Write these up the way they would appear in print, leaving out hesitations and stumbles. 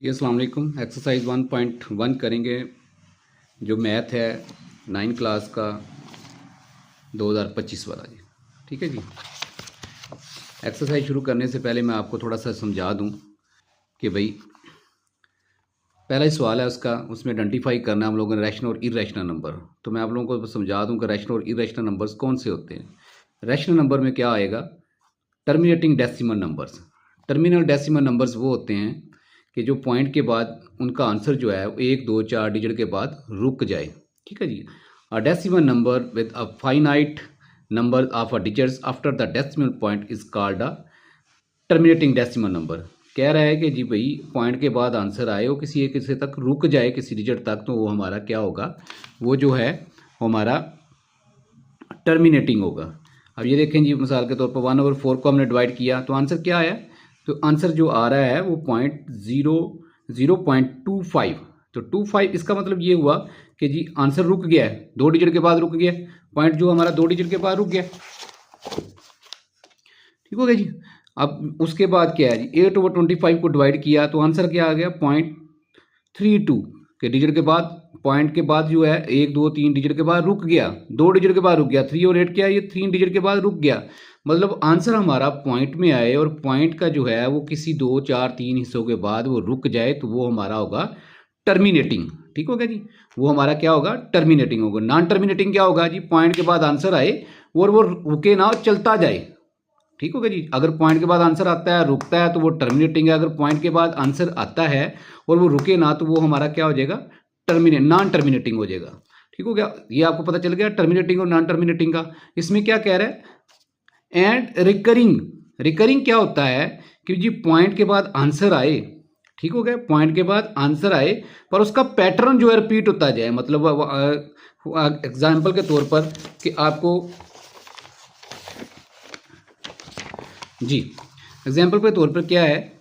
जी अस्सलाम वालेकुम। एक्सरसाइज 1.1 करेंगे जो मैथ है 9 क्लास का 2025 वाला जी। ठीक है जी। एक्सरसाइज शुरू करने से पहले मैं आपको थोड़ा सा समझा दूं कि भाई पहला ही सवाल है उसका, उसमें आइडेंटिफाई करना हम लोगों ने रैशनल और इरेशनल नंबर। तो मैं आप लोगों को समझा दूं कि रैशनल और इरेशनल नंबर्स कौन से होते हैं। रैशनल नंबर में क्या आएगा, terminating decimal numbers. Terminal decimal numbers वो होते हैं कि जो पॉइंट के बाद उनका आंसर जो है वो 1 2 4 डिजिट के बाद रुक जाए। ठीक है जी। A decimal number with a finite number of a digits after the decimal point is called a terminating decimal number. कह रहा है कि जी भाई पॉइंट के बाद आंसर आए वो किसी एक हिस्से तक रुक जाए, किसी डिजिट तक, तो वो हमारा क्या होगा, वो जो है हमारा टर्मिनेटिंग होगा। अब ये देखें जी, मिसाल के तौर पर 1/4 को हमने डिवाइड किया तो आंसर क्या आया, तो आंसर जो आ रहा है वो 0.25। तो 25 इसका मतलब ये हुआ कि जी आंसर रुक गया है, 2 डिजिट के बाद रुक गया, पॉइंट जो हमारा 2 डिजिट के बाद रुक गया। ठीक हो गया जी। अब उसके बाद क्या है जी, 8/25 को डिवाइड किया तो आंसर क्या आ गया, 0.32 के डिजिट के बाद, पॉइंट के बाद जो है 1 2 3 डिजिट के बाद रुक गया, 2 डिजिट के बाद रुक गया। 3 और 8 क्या है, ये 3 डिजिट के बाद रुक गया। मतलब आंसर हमारा पॉइंट में आए और पॉइंट का जो है वो किसी 2 4 3 हिस्सों के बाद वो रुक जाए तो वो हमारा होगा टर्मिनेटिंग। ठीक हो गया जी। वो हमारा क्या होगा, टर्मिनेटिंग होगा। नॉन टर्मिनेटिंग क्या होगा जी, पॉइंट के बाद आंसर आए और वो रुके ना, चलता जाए। ठीक हो गया जी। अगर पॉइंट के बाद आंसर आता है रुकता है तो वो टर्मिनेटिंग है। अगर पॉइंट के बाद आंसर आता है और वो रुके ना तो वो हमारा क्या हो जाएगा, नॉन टर्मिनेटिंग हो जाएगा। ठीक हो गया। ये आपको पता चल गया टर्मिनेटिंग और नॉन टर्मिनेटिंग का। इसमें क्या कह रहा है, एंड रिकरिंग। रिकरिंग क्या होता है कि जी पॉइंट के बाद आंसर आए, ठीक हो गया, पॉइंट के बाद आंसर आए पर उसका पैटर्न जो है रिपीट होता जाए। मतलब एग्जाम्पल के तौर पर कि आपको जी, एग्जाम्पल के तौर पर क्या है,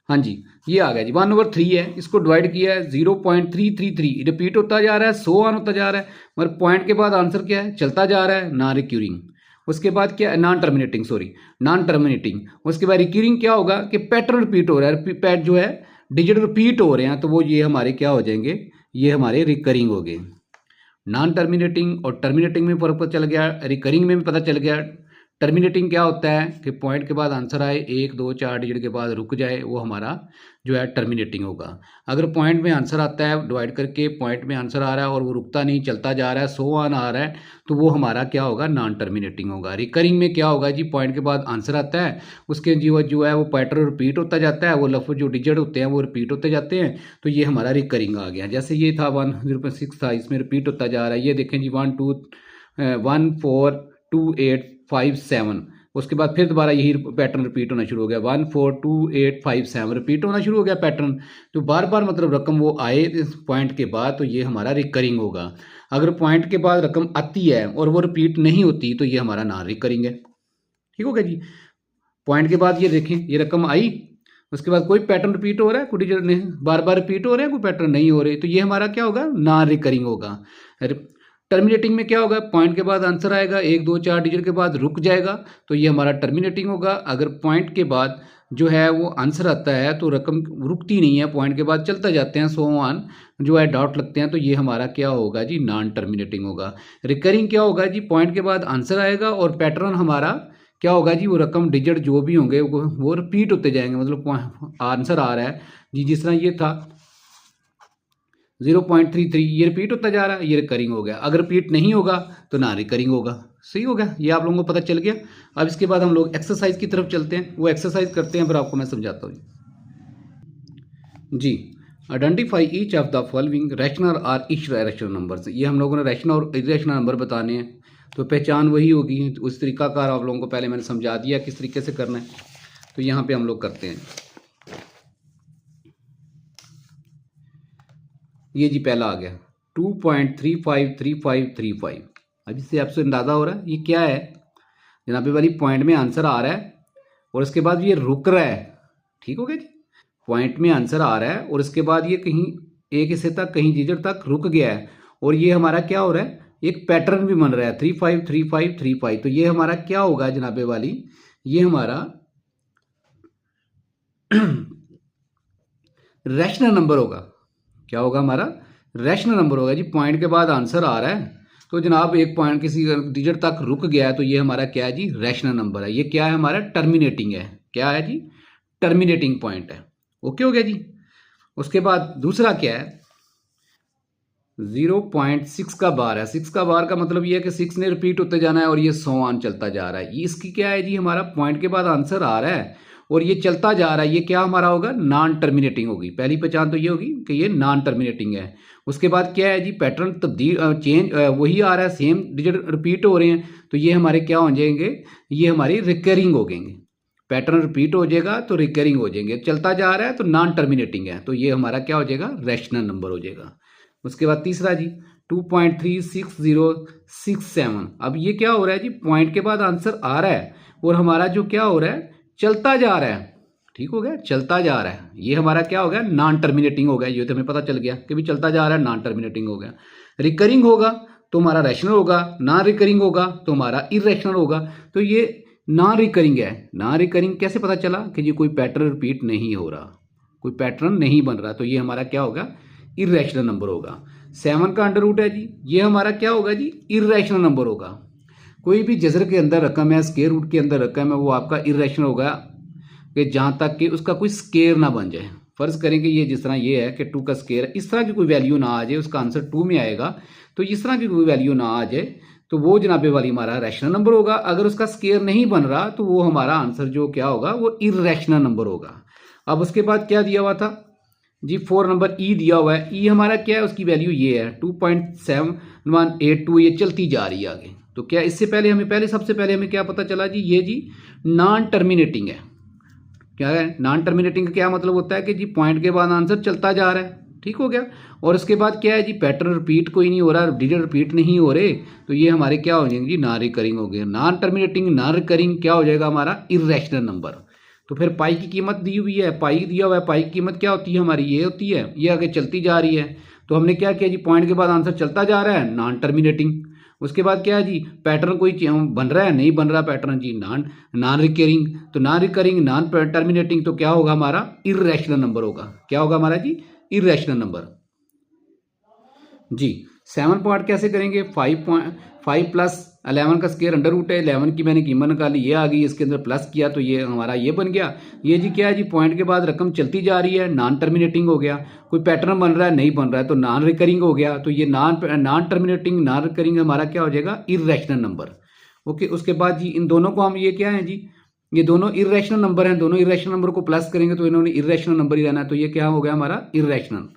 हाँ जी, ये आ गया जी 1/3 है, इसको डिवाइड किया है 0.333, रिपीट होता जा रहा है, 100 ऑन होता जा रहा है, मगर पॉइंट के बाद आंसर क्या है, चलता जा रहा है, नॉन रिक्यूरिंग। उसके बाद क्या है, non terminating, sorry non terminating. उसके बाद रिक्यूरिंग क्या होगा कि पैटर्न रिपीट हो रहा है, पैट जो है डिजिट रिपीट हो रहे हैं, तो वो ये हमारे क्या हो जाएंगे, ये हमारे रिकरिंग हो गए। नॉन टर्मिनेटिंग और टर्मिनेटिंग में फर्क पता चल गया, रिकरिंग में भी पता चल गया। टर्मिनेटिंग क्या होता है कि पॉइंट के बाद आंसर आए 1 2 4 डिजिट के बाद रुक जाए, वो हमारा जो है टर्मिनेटिंग होगा। अगर पॉइंट में आंसर आता है डिवाइड करके, पॉइंट में आंसर आ रहा है और वो रुकता नहीं, चलता जा रहा है, 100 ऑन आ रहा है, तो वो हमारा क्या होगा, नॉन टर्मिनेटिंग होगा। रिकरिंग में क्या होगा जी, पॉइंट के बाद आंसर आता है, उसके जो है वो पैटर्न रिपीट होता जाता है, वो लफ्ज़ जो डिजिट होते हैं वो रिपीट होते जाते हैं, तो ये हमारा रिकरिंग आ गया। जैसे ये था 1/6 था, इसमें रिपीट होता जा रहा है। ये देखें जी 1 4 2 8 5 7, उसके बाद फिर दोबारा यही पैटर्न रिपीट होना शुरू हो गया, 1 4 2 8 5 7 रिपीट होना शुरू हो गया पैटर्न। तो बार बार मतलब रकम वो आए इस पॉइंट के बाद, तो ये हमारा रिकरिंग होगा। अगर पॉइंट के बाद रकम आती है और वो रिपीट नहीं होती तो ये हमारा नॉन रिकरिंग है। ठीक हो गया जी। पॉइंट के बाद ये देखें, ये रकम आई, उसके बाद कोई पैटर्न रिपीट हो रहा है, कोई डिजिट नहीं बार बार रिपीट हो रहे हैं, कोई पैटर्न नहीं हो रहे, तो ये हमारा क्या होगा, नॉन रिकरिंग होगा। टर्मिनेटिंग में क्या होगा, पॉइंट के बाद आंसर आएगा 1 2 4 डिजिट के बाद रुक जाएगा, तो ये हमारा टर्मिनेटिंग होगा। अगर पॉइंट के बाद जो है वो आंसर आता है तो रकम रुकती नहीं है, पॉइंट के बाद चलता जाते हैं, सो ऑन जो है डॉट लगते हैं, तो ये हमारा क्या होगा जी, नॉन टर्मिनेटिंग होगा। रिकरिंग क्या होगा जी, पॉइंट के बाद आंसर आएगा और पैटर्न हमारा क्या होगा जी, वो रकम डिजिट जो भी होंगे वो रिपीट होते जाएंगे। मतलब आंसर आ रहा है जी, जिस तरह ये था 0.33, ये रिपीट होता जा रहा है, ये रिकरिंग हो गया। अगर रिपीट नहीं होगा तो ना रिकरिंग होगा। सही हो गया, ये आप लोगों को पता चल गया। अब इसके बाद हम लोग एक्सरसाइज की तरफ चलते हैं, वो एक्सरसाइज करते हैं फिर आपको मैं समझाता हूँ जी। Identify each of the following rational और इरेशनल नंबर्स। ये हम लोगों ने रैशनल और इरेशनल नंबर बताने हैं, तो पहचान वही होगी। उस तरीकाकार आप लोगों को पहले मैंने समझा दिया किस तरीके से करना है, तो यहाँ पे हम लोग करते हैं। ये जी पहला आ गया 2.353535। अब इससे आपसे अंदाज़ा हो रहा है ये क्या है, जनाब वाली पॉइंट में आंसर आ रहा है और उसके बाद ये रुक रहा है। ठीक हो गया जी। पॉइंट में आंसर आ रहा है और उसके बाद ये कहीं एक हिस्से तक, कहीं डिजिट तक रुक गया है, और ये हमारा क्या हो रहा है, एक पैटर्न भी बन रहा है 353535। तो ये हमारा क्या होगा जनाबे वाली, ये हमारा रैशनल नंबर होगा। क्या होगा हमारा? रैशनल नंबर होगा जी। पॉइंट के बाद आंसर आ रहा है तो जनाब एक पॉइंट किसी डिजिट तक रुक गया है तो ये हमारा क्या है जी? रैशनल नंबर है। ये क्या है हमारा? टर्मिनेटिंग है। क्या है जी? टर्मिनेटिंग पॉइंट है। ओके हो गया जी। उसके बाद दूसरा क्या है? 0.6 का बार है। 6 का बार का मतलब ये है कि 6 ने रिपीट होते जाना है और ये 100 ऑन चलता जा रहा है। ये इसकी क्या है जी? हमारा पॉइंट के बाद आंसर आ रहा है और ये चलता जा रहा है। ये क्या हमारा होगा? नॉन टर्मिनेटिंग होगी। पहली पहचान तो ये होगी कि ये नॉन टर्मिनेटिंग है। उसके बाद क्या है जी? पैटर्न तब्दील चेंज वही आ रहा है, सेम डिजिट रिपीट हो रहे हैं तो ये हमारे क्या हो जाएंगे? ये हमारी रिकरिंग हो जाएंगे। पैटर्न रिपीट हो जाएगा तो रिकरिंग हो जाएंगे। चलता जा रहा है तो नॉन टर्मिनेटिंग है तो ये हमारा क्या हो जाएगा? रैशनल नंबर हो जाएगा। उसके बाद तीसरा जी 2.36067। अब ये क्या हो रहा है जी? पॉइंट के बाद आंसर आ रहा है और हमारा जो क्या हो रहा है? चलता जा रहा है। ठीक हो गया? चलता जा रहा है। ये हमारा क्या हो गया? नॉन टर्मिनेटिंग हो गया। ये तो हमें पता चल गया कि भी चलता जा रहा है, नॉन टर्मिनेटिंग हो गया। रिकरिंग होगा तो हमारा रैशनल होगा, नॉन रिकरिंग होगा तो हमारा इरेशनल होगा। तो ये नॉन रिकरिंग है। नॉन रिकरिंग कैसे पता चला? कि जी कोई पैटर्न रिपीट नहीं हो रहा, कोई पैटर्न नहीं बन रहा तो ये हमारा क्या होगा? इरेशनल नंबर होगा। 7 का अंडर रूट है जी, ये हमारा क्या होगा जी? इरेशनल नंबर होगा। कोई भी जजर के अंदर रकम है, स्केयर रूट के अंदर रकम है, वो आपका इरेशनल होगा कि जहाँ तक कि उसका कोई स्केयर ना बन जाए। फर्ज करें कि ये जिस तरह ये है कि 2 का स्केयर है, इस तरह की कोई वैल्यू ना आ जाए, उसका आंसर 2 में आएगा तो इस तरह की कोई वैल्यू ना आ जाए तो वो जनाबे वाली हमारा रैशनल नंबर होगा। अगर उसका स्केयर नहीं बन रहा तो वो हमारा आंसर जो क्या होगा? वो इरेशनल नंबर होगा। अब उसके बाद क्या दिया हुआ था जी? 4 नंबर ई दिया हुआ है। ई हमारा क्या है? उसकी वैल्यू ये है 2.7182। ये चलती जा रही है आगे। तो क्या इससे पहले हमें सबसे पहले हमें क्या पता चला जी? ये जी नॉन टर्मिनेटिंग है। क्या है नॉन टर्मिनेटिंग का? क्या मतलब होता है कि जी पॉइंट के बाद आंसर चलता जा रहा है। ठीक हो गया। और उसके बाद क्या है जी? पैटर्न रिपीट कोई नहीं हो रहा, डिजिट रिपीट नहीं हो रहे तो ये हमारे क्या हो जाएंगे जी? नॉन रिकरिंग हो गए। नॉन टर्मिनेटिंग नॉन रिकरिंग क्या हो जाएगा हमारा? Irrational number. तो फिर पाई की कीमत दी हुई है, पाई दिया हुआ है। पाई की कीमत क्या होती है हमारी? ये होती है। ये आगे चलती जा रही है तो हमने क्या किया जी? पॉइंट के बाद आंसर चलता जा रहा है, नॉन टर्मिनेटिंग। उसके बाद क्या है जी? पैटर्न कोई बन रहा है, नहीं बन रहा पैटर्न जी? Non non recurring. तो नॉन रिकरिंग नॉन टर्मिनेटिंग तो क्या होगा हमारा? इरेशनल नंबर होगा। क्या होगा हमारा जी? इरेशनल नंबर जी। 7 पार्ट कैसे करेंगे? 5 प्लस 11 का स्केयर अंडर रूट है। 11 की मैंने कीमत निकाली, ये आ गई, इसके अंदर प्लस किया तो ये हमारा ये बन गया। ये जी क्या है जी? पॉइंट के बाद रकम चलती जा रही है, नॉन टर्मिनेटिंग हो गया। कोई पैटर्न बन रहा है, नहीं बन रहा है तो नॉन रिकरिंग हो गया। तो ये नॉन टर्मिनेटिंग नॉन रिकरिंग हमारा क्या हो जाएगा? Irrational number. ओके। उसके बाद जी इन दोनों को हम ये क्या है जी? ये दोनों इरेशनल नंबर हैं। दोनों इरेशनल नंबर को प्लस करेंगे तो इन्होंने इरेशनल नंबर ही रहना है तो ये क्या हो गया हमारा? इरेशनल।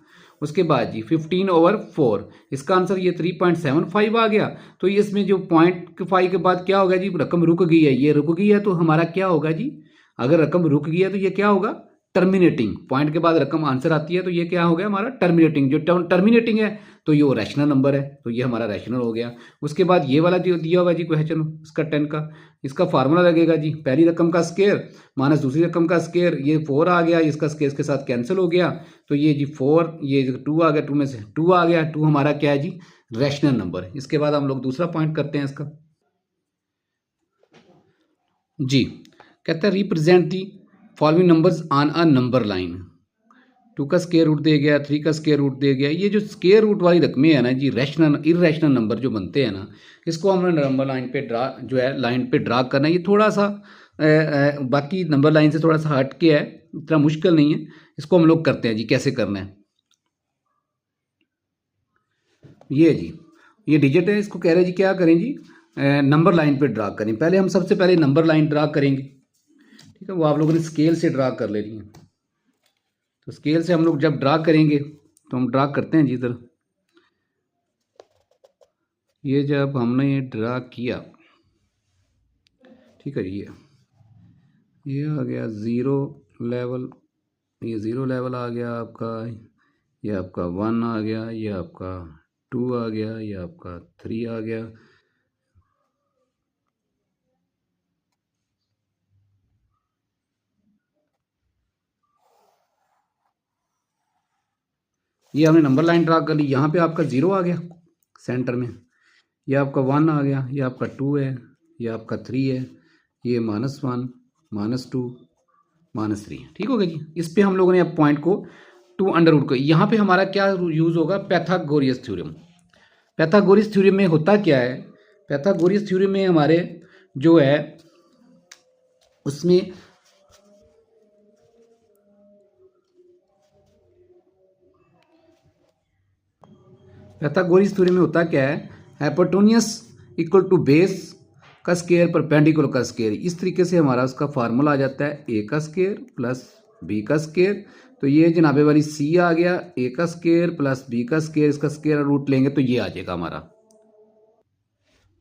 उसके बाद जी 15/4, इसका आंसर ये 3.75 आ गया। तो ये इसमें जो 0.5 के बाद क्या होगा जी? रकम रुक गई है, ये रुक गई है तो हमारा क्या होगा जी? अगर रकम रुक गई है तो ये क्या होगा? टर्मिनेटिंग। पॉइंट के बाद रकम आंसर आती है तो ये क्या हो गया हमारा? टर्मिनेटिंग। जो टर्मिनेटिंग है तो ये रैशनल नंबर है तो ये हमारा रैशनल हो गया। उसके बाद ये वाला जो दिया हुआ जी क्वेश्चन इसका 10 का, इसका फार्मूला लगेगा जी पहली रकम का स्केयर माइनस दूसरी रकम का स्केयर। ये 4 आ गया, इसका स्केयर इसके साथ कैंसिल हो गया तो ये जी 4, ये 2 आ गया, 2 में से 2 आ गया। 2 हमारा क्या है जी? Rational number. इसके बाद हम लोग दूसरा पॉइंट करते हैं इसका जी। कहता है represent the following numbers on a number line. 2 का स्केयर रूट दे गया, 3 का स्केयर रूट दे गया। ये जो स्केयर रूट वाली रकमें है ना जी, रैशनल इरेशनल नंबर जो बनते हैं ना, इसको हमने नंबर लाइन पे ड्रा जो है लाइन पे ड्रा करना है। ये थोड़ा सा बाकी नंबर लाइन से थोड़ा सा हट के है, इतना मुश्किल नहीं है। इसको हम लोग करते हैं जी। कैसे करना है? ये जी ये डिजिट है, इसको कह रहे हैं जी क्या करें जी? नंबर लाइन पे ड्रा करें। पहले हम सबसे पहले नंबर लाइन ड्रा करेंगे। ठीक है, वो आप लोगों ने स्केल से ड्रा कर लेनी है। तो स्केल से हम लोग जब ड्रा करेंगे तो हम ड्रा करते हैं जी इधर। ये जब हमने ये ड्रा किया, ठीक है जी, ये आ गया ज़ीरो लेवल, ये ज़ीरो लेवल आ गया आपका, ये आपका 1 आ गया, ये आपका 2 आ गया, ये आपका 3 आ गया। ये हमने नंबर लाइन ड्रा कर ली। यहाँ पे आपका 0 आ गया सेंटर में, ये आपका 1 आ गया, ये आपका 2 है, ये आपका 3 है, ये -1 -2 -3। ठीक हो गया जी। इस पे हम लोगों ने अब पॉइंट को टू अंडर रूट को, यहाँ पे हमारा क्या यूज़ होगा, पैथागोरस थ्योरम। पैथागोरस थ्योरम में होता क्या है, पैथागोरस थ्योरम में हमारे जो है उसमें पैथागोरस थ्योरम में होता क्या है, हाइपोटेन्यूस इक्वल टू बेस का स्केयर परपेंडिकुलर का स्केयर, इस तरीके से हमारा उसका फार्मूला आ जाता है ए का स्केयर प्लस बी का स्केयर। तो ये जनाबे वाली सी आ गया, ए का स्केयर प्लस बी का स्केयर, इसका स्केयर रूट लेंगे तो ये आ जाएगा हमारा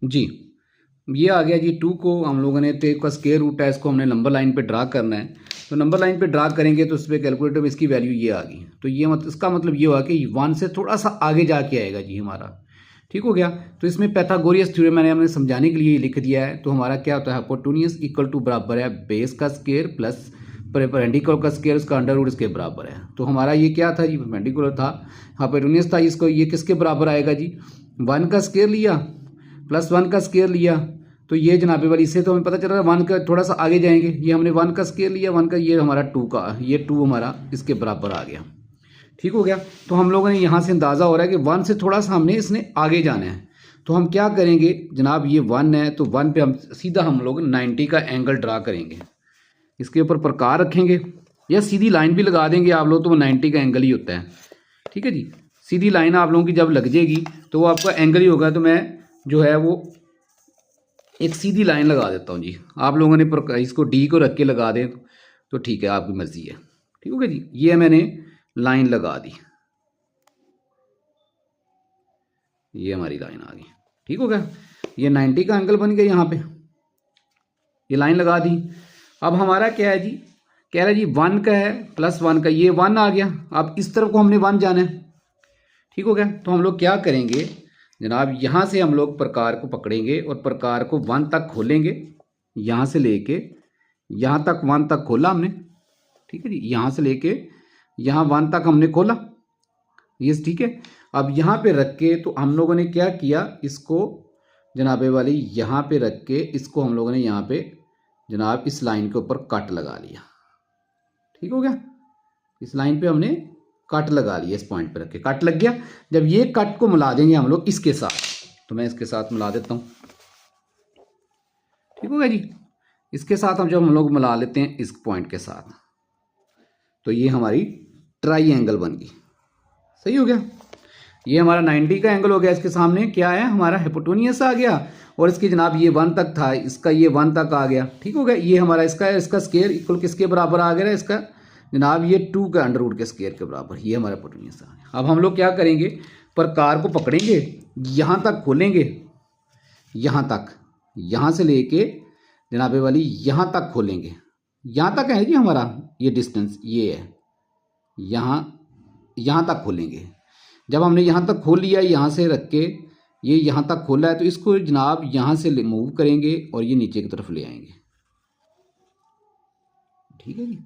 जी। ये आ गया जी, टू को हम लोगों ने, तो का स्केयर रूट है, इसको हमने नंबर लाइन पे ड्रा करना है। तो नंबर लाइन पे ड्रा करेंगे तो उस पर कैलकुलेटर में इसकी वैल्यू ये आ गई। तो ये इसका मतलब ये हुआ कि 1 से थोड़ा सा आगे जाके आएगा जी हमारा, ठीक हो गया। तो इसमें पैथागोरस थ्योरम मैंने हमने समझाने के लिए लिख दिया है। तो हमारा क्या होता है, हाइपोटेन्यूस इक्वल टू बराबर है बेस का स्केयर प्लस परपेंडिकुलर का स्केयर, उसका अंडर रूट इसके बराबर है। तो हमारा ये क्या था जी, परपेंडिकुलर था, हाइपोटेन्यूस था, इसको ये किसके बराबर आएगा जी, 1 का स्केयर लिया प्लस 1 का स्केयर लिया। तो ये जनाबे वाली, इससे तो हमें पता चल रहा है 1 का थोड़ा सा आगे जाएंगे, ये हमने 1 का स्केयर लिया, 1 का, ये हमारा 2 का, ये 2 हमारा इसके बराबर आ गया, ठीक हो गया। तो हम लोगों ने यहाँ से अंदाज़ा हो रहा है कि 1 से थोड़ा सा हमने इसने आगे जाना है। तो हम क्या करेंगे जनाब, ये 1 है तो 1 पे हम सीधा हम लोग 90 का एंगल ड्रा करेंगे, इसके ऊपर प्रकार रखेंगे या सीधी लाइन भी लगा देंगे आप लोग, तो वो 90 का एंगल ही होता है, ठीक है जी। सीधी लाइन आप लोगों की जब लग जाएगी तो वो आपका एंगल ही होगा। तो मैं जो है वो एक सीधी लाइन लगा देता हूँ जी, आप लोगों ने इसको डी को रख के लगा दें तो ठीक है, आपकी मर्जी है, ठीक हो गया जी। ये मैंने लाइन लगा दी, ये हमारी लाइन आ गई, ठीक हो गया। ये 90 का एंगल बन गया, यहाँ पे ये लाइन लगा दी। अब हमारा क्या है जी, कह रहा है जी 1 का है प्लस 1 का, ये 1 आ गया। अब इस तरफ को हमने 1 जाना है, ठीक हो गया। तो हम लोग क्या करेंगे जनाब, यहाँ से हम लोग प्रकार को पकड़ेंगे और प्रकार को 1 तक खोलेंगे, यहाँ से लेके यहाँ तक 1 तक खोला हमने, ठीक है जी। यहाँ से लेके यहाँ 1 तक हमने खोला, ये ठीक है। अब यहाँ पे रख के तो हम लोगों ने क्या किया, इसको जनाबे वाली यहाँ पे रख के इसको हम लोगों ने यहाँ पे जनाब इस लाइन के ऊपर कट लगा लिया, ठीक हो गया। इस लाइन पे हमने कट लगा लिया, इस पॉइंट पे रख के कट लग गया। जब ये कट को मिला देंगे हम लोग इसके साथ, तो मैं इसके साथ मिला देता हूँ, ठीक हो गया जी। इसके साथ हम लोग मिला लेते हैं इस पॉइंट के साथ, तो ये हमारी ट्राइंगल बन गई, सही हो गया। ये हमारा 90 का एंगल हो गया, इसके सामने क्या है हमारा हाइपोटेन्यूस आ गया, और इसकी जनाब ये 1 तक था, इसका ये 1 तक आ गया, ठीक हो गया। ये हमारा इसका स्केयर इक्वल किसके बराबर आ गया, इसका जनाब ये 2 का अंडर रूट के स्केयर के बराबर, ये हमारा हाइपोटेन्यूस आ गया। अब हम लोग क्या करेंगे, प्रकार को पकड़ेंगे, यहाँ तक खोलेंगे, यहाँ तक, यहाँ से लेके जनाबे वाली यहाँ तक खोलेंगे, यहाँ तक है जी हमारा ये डिस्टेंस, ये है यहाँ तक खोलेंगे। जब हमने यहाँ तक खोल लिया, यहाँ से रख के ये यहाँ तक खोला है, तो इसको जनाब यहाँ से मूव करेंगे और ये नीचे की तरफ ले आएंगे, ठीक है जी।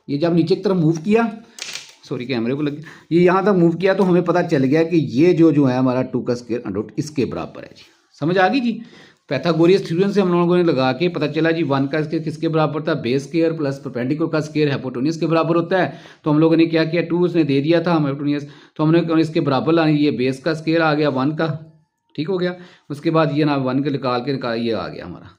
ये जब नीचे की तरफ मूव किया, सॉरी कैमरे को लग गया, ये यहाँ तक मूव किया तो हमें पता चल गया कि ये जो है हमारा 2 का स्क्वायर अंडर रूट इसके बराबर है जी। समझ आ गई जी। पैथागोरस थ्योरम से हम लोगों ने लगा के पता चला जी 1 का स्क्वायर किसके बराबर था, बेस स्क्वायर प्लस परपेंडिकुलर का स्क्वायर हाइपोटेन्यूस के बराबर होता है। तो हम लोगों ने क्या किया, 2 उसने दे दिया था हाइपोटेन्यूस, तो हमने इसके बराबर लानी, ये बेस का स्क्वायर आ गया 1 का, ठीक हो गया। उसके बाद ये ना 1 के निकाल ये आ गया हमारा।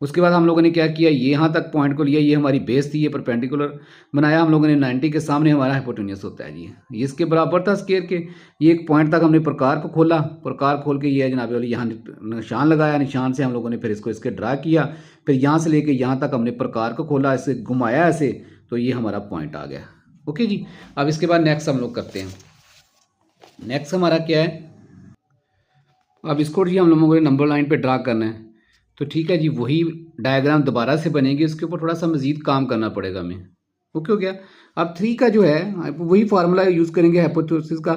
उसके बाद हम लोगों ने क्या किया, ये यहाँ तक पॉइंट को लिया, ये हमारी बेस थी, ये परपेंडिकुलर बनाया हम लोगों ने, 90 के सामने हमारा हाइपोटेन्यूस होता है जी, ये इसके बराबर था स्क्वायर के। ये एक पॉइंट तक हमने प्रकार को खोला, प्रकार खोल के ये जनाब वाली यहाँ निशान लगाया, निशान से हम लोगों ने फिर इसको इसके ड्रा किया, फिर यहाँ से लेके यहाँ तक हमने प्रकार को खोला, इसे घुमाया ऐसे, तो ये हमारा पॉइंट आ गया। ओके जी। अब इसके बाद नेक्स्ट हम लोग करते हैं। नेक्स्ट हमारा क्या है, अब इसको जी हम लोगों ने नंबर लाइन पर ड्रा करना है, तो ठीक है जी, वही डायग्राम दोबारा से बनेगी, उसके ऊपर थोड़ा सा मजीद काम करना पड़ेगा हमें। ओके हो गया। अब 3 का जो है वही फार्मूला यूज़ करेंगे हाइपोथेसिस का,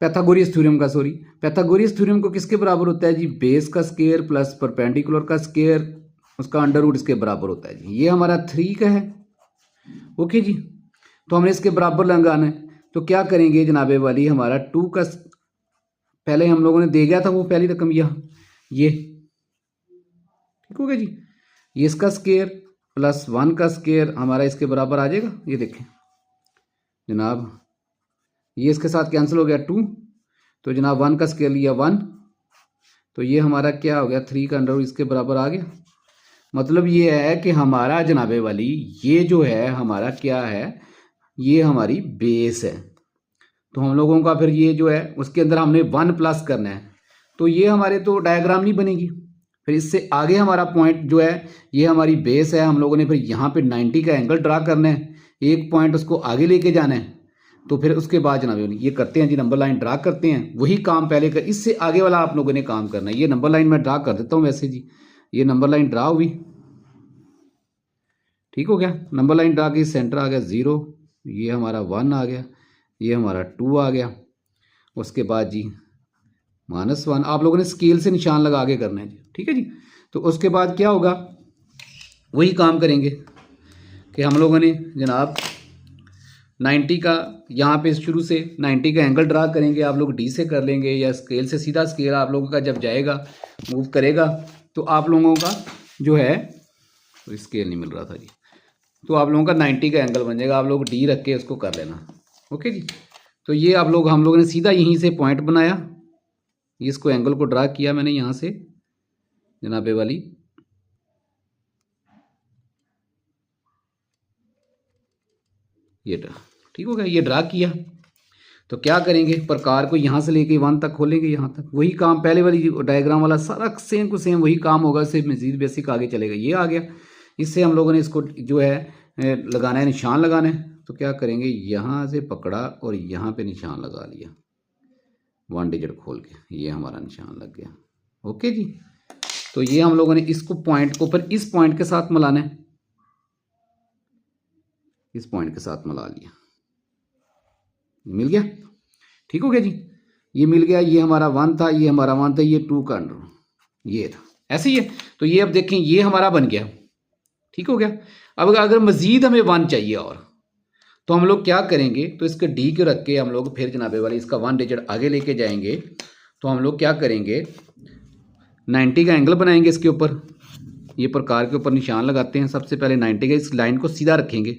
पैथागोरस थ्योरम का, सॉरी पैथागोरस थ्योरम को किसके बराबर होता है जी, बेस का स्क्वायर प्लस परपेंडिकुलर का स्क्वायर, उसका अंडर रूट इसके बराबर होता है जी। ये हमारा 3 का है, ओके जी। तो हमने इसके बराबर लगाना है, तो क्या करेंगे जनाबे वाली, हमारा 2 का पहले हम लोगों ने दे गया था वो पहली रकम, ये ठीक हो गया जी। ये इसका स्क्वायर प्लस 1 का स्क्वायर हमारा इसके बराबर आ जाएगा। ये देखें जनाब, ये इसके साथ कैंसिल हो गया 2, तो जनाब 1 का स्क्वायर लिया 1, तो ये हमारा क्या हो गया 3 का अंडर इसके बराबर आ गया। मतलब ये है कि हमारा जनाबे वाली ये जो है हमारा क्या है, ये हमारी बेस है। तो हम लोगों का फिर ये जो है उसके अंदर हमने 1 प्लस करना है, तो ये हमारे तो डायग्राम नहीं बनेगी। फिर इससे आगे हमारा पॉइंट जो है ये हमारी बेस है, हम लोगों ने फिर यहाँ पे 90 का एंगल ड्रा करना है, एक पॉइंट उसको आगे लेके जाना है। तो फिर उसके बाद जनाब ये करते हैं जी, नंबर लाइन ड्रा करते हैं, वही काम पहले कर, इससे आगे वाला आप लोगों ने काम करना है। ये नंबर लाइन मैं ड्रा कर देता हूँ वैसे जी, ये नंबर लाइन ड्रा हुई, ठीक हो गया। नंबर लाइन ड्रा की सेंटर आ गया 0, ये हमारा 1 आ गया, ये हमारा 2 आ गया, उसके बाद जी -1 आप लोगों ने स्केल से निशान लगा के करना है जी, ठीक है जी। तो उसके बाद क्या होगा, वही काम करेंगे कि हम लोगों ने जनाब 90 का यहाँ पे शुरू से 90 का एंगल ड्रा करेंगे, आप लोग डी से कर लेंगे या स्केल से, सीधा स्केल आप लोगों का जब जाएगा मूव करेगा तो आप लोगों का जो है, तो स्केल नहीं मिल रहा था जी, तो आप लोगों का 90 का एंगल बन जाएगा, आप लोग डी रख के उसको कर लेना, ओके जी। तो ये हम लोगों ने सीधा यहीं से पॉइंट बनाया, इसको एंगल को ड्रा किया मैंने यहाँ से जनाबे वाली, ये ठीक हो गया, ये ड्रा किया। तो क्या करेंगे, प्रकार को यहाँ से लेके 1 तक खोलेंगे, यहाँ तक वही काम पहले वाली डायग्राम वाला सारा सेम टू सेम वही काम होगा, सिर्फ मजीद बेसिक आगे चलेगा। ये आ गया, इससे हम लोगों ने इसको जो है लगाना है, निशान लगाना है। तो क्या करेंगे, यहाँ से पकड़ा और यहाँ पे निशान लगा लिया 1 डिजिट खोल के, ये हमारा निशान लग गया, ओके जी। तो ये हम लोगों ने इसको पॉइंट को फिर इस पॉइंट के साथ मिलाना है, इस पॉइंट के साथ मिला लिया, मिल गया, ठीक हो गया जी। ये मिल गया, ये हमारा 1 था, ये हमारा 1 था, ये 2 का अंडर ये था, ऐसे ही है। तो ये अब देखें ये हमारा बन गया, ठीक हो गया। अब अगर मजीद हमें 1 चाहिए और, तो हम लोग क्या करेंगे, तो इसके डी के रख के हम लोग फिर जनाबे वाली इसका 1 डिजिट आगे लेके जाएंगे। तो हम लोग क्या करेंगे, 90 का एंगल बनाएंगे इसके ऊपर, ये प्रकार के ऊपर निशान लगाते हैं। सबसे पहले 90 का, इस लाइन को सीधा रखेंगे,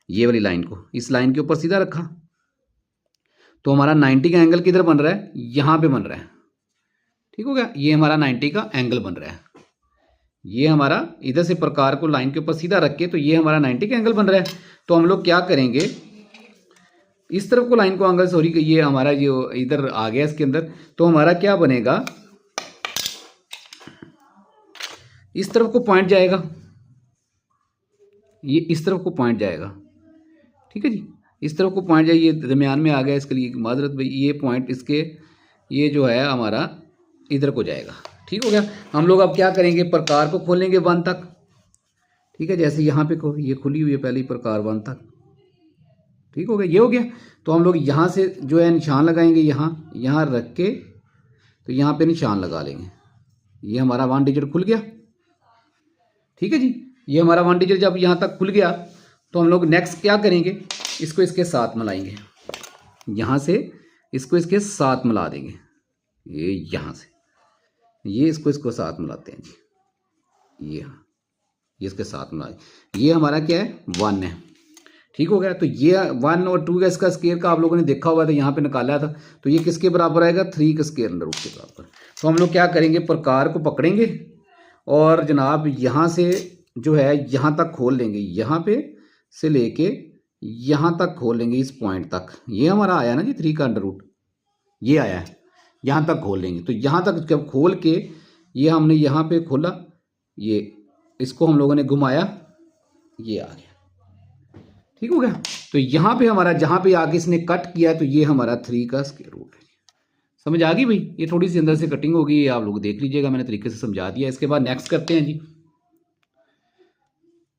ये वाली लाइन को इस लाइन के ऊपर सीधा रखा, तो हमारा 90 का एंगल किधर बन रहा है, यहाँ पे बन रहा है, ठीक हो गया। ये हमारा 90 का एंगल बन रहा है, ये हमारा इधर से प्रकार को लाइन के ऊपर सीधा रख के, तो ये हमारा 90 का एंगल बन रहा है। तो हम लोग क्या करेंगे, इस तरफ को लाइन को एंगल, सॉरी ये हमारा जो इधर आ गया इसके अंदर, तो हमारा क्या बनेगा, इस तरफ को पॉइंट जाएगा, ये इस तरफ को पॉइंट जाएगा, ठीक है जी, इस तरफ को पॉइंट जाइए, दरमियान में आ गया, इसके लिए माजरत भाई, ये पॉइंट इसके ये जो है हमारा इधर को जाएगा, ठीक हो गया। हम लोग अब क्या करेंगे, प्रकार को खोलेंगे 1 तक, ठीक है, जैसे यहाँ पे ये खुली हुई है पहली प्रकार 1 तक, ठीक हो गया, ये हो गया। तो हम लोग यहाँ से जो है निशान लगाएंगे, यहाँ रख के, तो यहाँ पे निशान लगा लेंगे, ये हमारा 1 डिजिट खुल गया, ठीक है जी। ये हमारा 1 डिजिट जब यहाँ तक खुल गया, तो हम लोग नेक्स्ट क्या करेंगे, इसको इसके साथ मिलाएंगे, यहाँ से इसको इसके साथ मिला देंगे, ये यहाँ से ये इसको साथ मिलाते हैं जी, ये इसके साथ मिला, ये हमारा क्या है 1 है, ठीक हो गया। तो ये 1 और 2 का इसका स्केयर का आप लोगों ने देखा हुआ था, यहाँ पे निकाला था, तो ये किसके बराबर आएगा, 3 का स्केयर अंडर रूट के बराबर। तो हम लोग क्या करेंगे, प्रकार को पकड़ेंगे और जनाब यहाँ से जो है यहाँ तक खोल लेंगे, यहाँ पे से लेके यहाँ तक खोल लेंगे, इस पॉइंट तक, ये हमारा आया ना जी 3 का अंडर रूट, ये आया है, यहाँ तक खोल लेंगे। तो यहाँ तक जब खोल के ये हमने यहाँ पे खोला, ये इसको हम लोगों ने घुमाया, ये आ गया, ठीक हो गया। तो यहाँ पे हमारा जहाँ पे आगे इसने कट किया, तो ये हमारा 3 का स्क्वायर रूट है, समझ आ गई भाई। ये थोड़ी सी अंदर से कटिंग होगी, ये आप लोग देख लीजिएगा, मैंने तरीके से समझा दिया। इसके बाद नेक्स्ट करते हैं जी,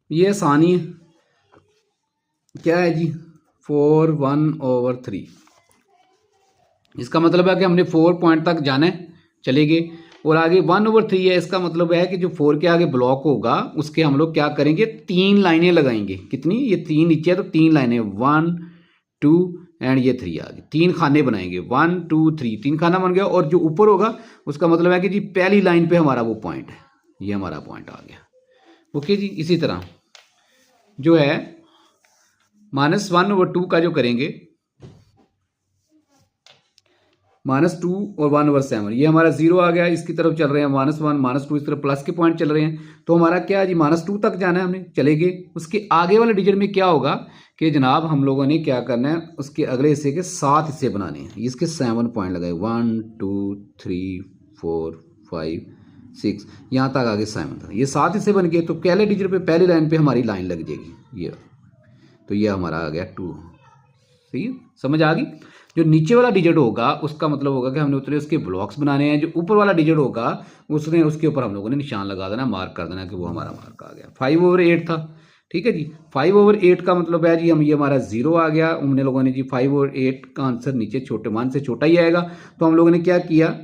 ये आसानी है, क्या है जी 4/1/3, इसका मतलब है कि हमने 4 पॉइंट तक जाना है, चले गए, और आगे 1/3 है, इसका मतलब है कि जो 4 के आगे ब्लॉक होगा उसके हम लोग क्या करेंगे, 3 लाइनें लगाएंगे। कितनी, ये 3 नीचे है तो 3 लाइनें, 1 2 एंड ये 3 आगे, 3 खाने बनाएंगे, 1 2 3, 3 खाना बन गया। और जो ऊपर होगा उसका मतलब है कि जी पहली लाइन पे हमारा वो पॉइंट है, ये हमारा पॉइंट आ गया, ओके जी। इसी तरह जो है -1/2 का जो करेंगे, -2 और 1/7, ये हमारा 0 आ गया, इसकी तरफ चल रहे हैं -1 -2, इस तरफ प्लस के पॉइंट चल रहे हैं। तो हमारा क्या है जी, -2 तक जाना है हमें, चलेंगे। उसके आगे वाले डिजिट में क्या होगा कि जनाब हम लोगों ने क्या करना है, उसके अगले हिस्से के 7 हिस्से बनाने हैं। इसके 7 पॉइंट लगाए, 1 2 3 4 5 6, यहाँ तक आगे 7 था। ये 7 हिस्से बन गए। तो पहले डिजिट पे, पहली लाइन पे हमारी लाइन लग जाएगी ये। तो ये हमारा आ गया 2। सही है, समझ आ गई। जो नीचे वाला डिजिट होगा उसका मतलब होगा कि हमने उतने उसके ब्लॉक्स बनाने हैं। जो ऊपर वाला डिजिट होगा उसने, उसके ऊपर हम लोगों ने निशान लगा देना, मार्क कर देना कि वो हमारा मार्क आ गया। 5/8 था, ठीक है जी। 5/8 का मतलब है जी, हम ये हमारा 0 आ गया। हमने लोगों ने जी 5/8 का आंसर नीचे छोटे मान से छोटा ही आएगा। तो हम लोगों ने क्या किया,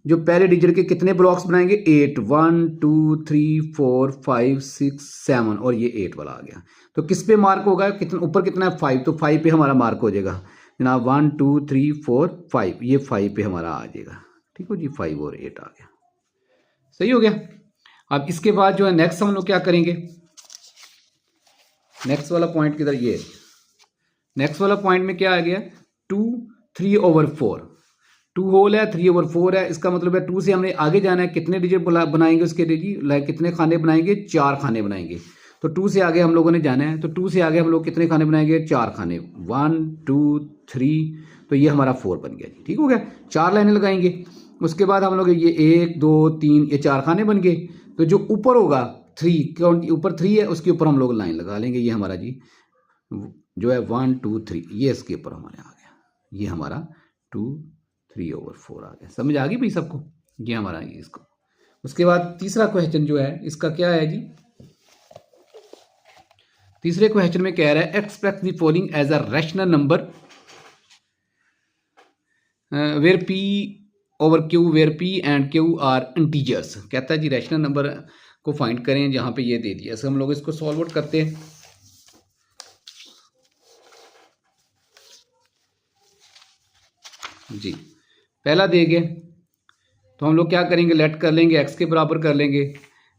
जो पहले डिजिट के कितने ब्लॉक्स बनाएंगे, 8, 1 2 3 4 5 6 7, और ये 8 वाला आ गया। तो किस पे मार्क होगा, कितना ऊपर कितना है, 5, तो 5 पे हमारा मार्क हो जाएगा जनाब। 1 2 3 4 5, ये 5 पे हमारा आ जाएगा। ठीक हो जी, 5 और 8 आ गया। सही हो गया। अब इसके बाद जो है नेक्स्ट हम लोग क्या करेंगे, नेक्स्ट वाला पॉइंट किधर, ये नेक्स्ट वाला पॉइंट में क्या आ गया, 2 3/4, 2 होल है, 3/4 है। इसका मतलब है 2 से हमने आगे जाना है। कितने डिजिट बनाएंगे उसके लिए जी, लाइक कितने खाने बनाएंगे, 4 खाने बनाएंगे। तो 2 से आगे हम लोगों ने जाना है। तो 2 से आगे हम लोग कितने खाने बनाएंगे, 4 खाने, 1 2 3, तो ये हमारा 4 बन गया जी। ठीक हो गया, 4 लाइनें लगाएंगे। उसके बाद हम लोग ये 1 2 3, ये 4 खाने बन गए। तो जो ऊपर होगा 3, क्योंकि ऊपर 3 है, उसके ऊपर हम लोग लाइन लगा लेंगे। ये हमारा जी जो है 1 2 3, ये इसके ऊपर हमारे आ गया। ये हमारा 2 3/4 आ गया। समझ आ गई भाई सबको, ये हमारा ये इसको। उसके बाद तीसरा क्वेश्चन जो है इसका क्या है जी, तीसरे क्वेश्चन में कह रहा है express the following as a rational number where P/Q, where P and Q are integers. कहता है जी रैशनल नंबर को फाइंड करें, जहां पे ये दे दिया। ऐसे हम लोग इसको सॉल्व आउट करते हैं। जी पहला दे गए तो हम लोग क्या करेंगे, लेट कर लेंगे, एक्स के बराबर कर लेंगे।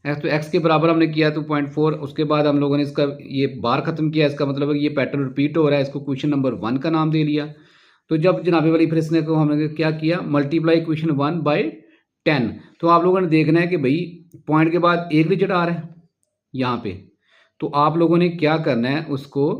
तो एक्स के बराबर हमने किया तो 0.4। उसके बाद हम लोगों ने इसका ये बार खत्म किया। इसका मतलब है कि ये पैटर्न रिपीट हो रहा है। इसको क्वेश्चन नंबर 1 का नाम दे लिया। तो जब जनाबे वाली फिर इसने को हमने क्या किया, मल्टीप्लाई क्वेश्चन 1/10। तो आप लोगों ने देखना है कि भाई पॉइंट के बाद एक डिजिट आ रहा है यहाँ पे, तो आप लोगों ने क्या करना है, उसको